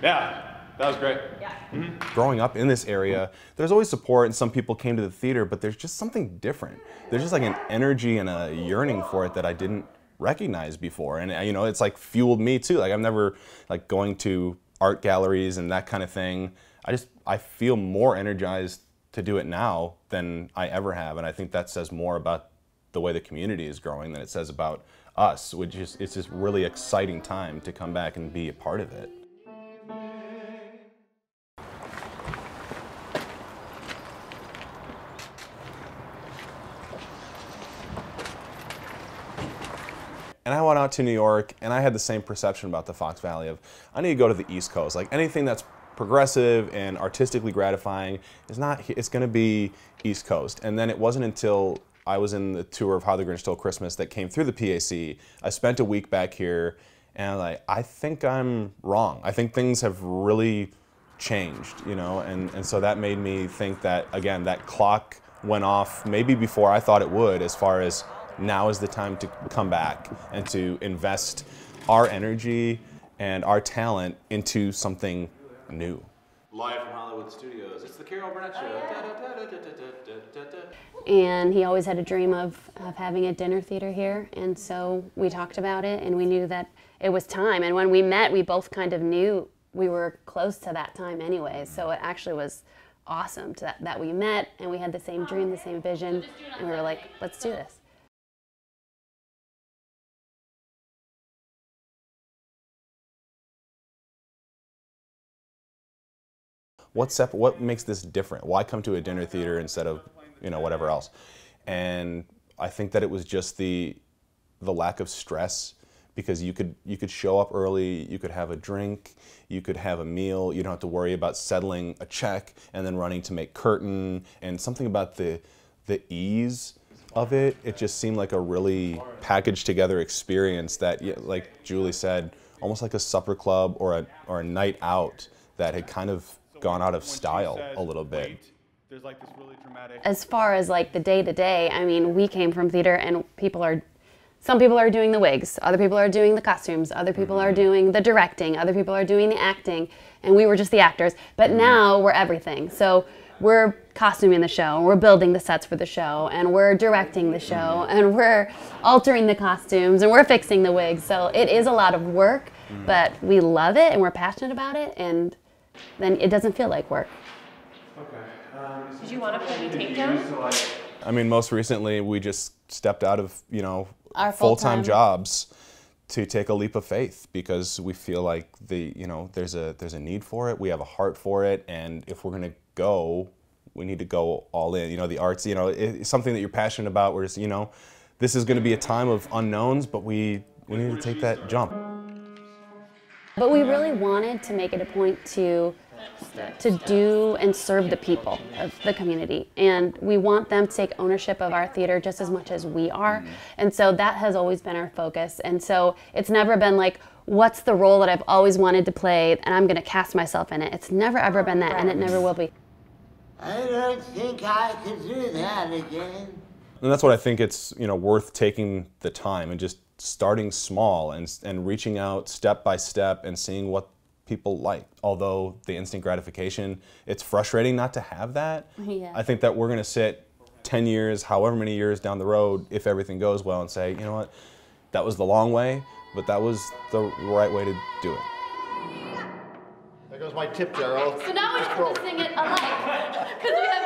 Yeah, that was great. Yeah. Growing up in this area, there's always support and some people came to the theater, but there's just something different. There's just like an energy and a yearning for it that I didn't recognize before. And you know, it's like fueled me too. Like I'm never like going to art galleries and that kind of thing. I feel more energized to do it now than I ever have. And I think that says more about the way the community is growing than it says about us, which is, it's just really exciting time to come back and be a part of it. And I went out to New York, and I had the same perception about the Fox Valley of, I need to go to the East Coast. Like anything that's progressive and artistically gratifying is not, it's gonna be East Coast. And then it wasn't until I was in the tour of How the Grinch Stole Christmas that came through the PAC. I spent a week back here, and I'm like, I think I'm wrong. I think things have really changed, you know? And so that made me think that, again, that clock went off maybe before I thought it would, as far as now is the time to come back and to invest our energy and our talent into something new. Live from Hollywood Studios, it's the Carol Burnett Show. And he always had a dream of having a dinner theater here, and so we talked about it, and we knew that it was time. And when we met, we both kind of knew we were close to that time anyway, so it actually was awesome that we met, and we had the same dream, the same vision, and we were like, let's do this. What makes this different? Why come to a dinner theater instead of, you know, whatever else? And I think that it was just the lack of stress, because you could show up early, you could have a drink, you could have a meal, you don't have to worry about settling a check and then running to make curtain, and something about the ease of it. It just seemed like a really packaged together experience that, like Julie said, almost like a supper club or a night out that had kind of gone out of style a little bit. There's like this really dramatic... As far as like the day-to-day, I mean, we came from theater, and some people are doing the wigs, other people are doing the costumes, other people are doing the directing, other people are doing the acting, and we were just the actors. But now we're everything. So we're costuming the show, we're building the sets for the show, and we're directing the show, and we're altering the costumes, and we're fixing the wigs. So it is a lot of work, but we love it, and we're passionate about it, and then it doesn't feel like work. Okay. Did you want to put any tape down? I mean, most recently we just stepped out of, you know, Our full-time jobs to take a leap of faith, because we feel like there's a need for it, we have a heart for it, and if we're gonna go, we need to go all in. You know, the arts, you know, it's something that you're passionate about, where it's, you know, this is gonna be a time of unknowns, but we need to take that jump. But we really wanted to make it a point to do and serve the people of the community. And we want them to take ownership of our theater just as much as we are. And so that has always been our focus. And so it's never been like, what's the role that I've always wanted to play and I'm gonna cast myself in it. It's never ever been that, and it never will be. I don't think I could do that again. And that's what I think it's, you know, worth taking the time and just starting small and reaching out step by step and seeing what people like. Although the instant gratification, it's frustrating not to have that. Yeah. I think that we're gonna sit 10 years, however many years down the road, if everything goes well, and say, you know what, that was the long way, but that was the right way to do it. There goes my tip, Gerald. So now we have to sing it alike, because we have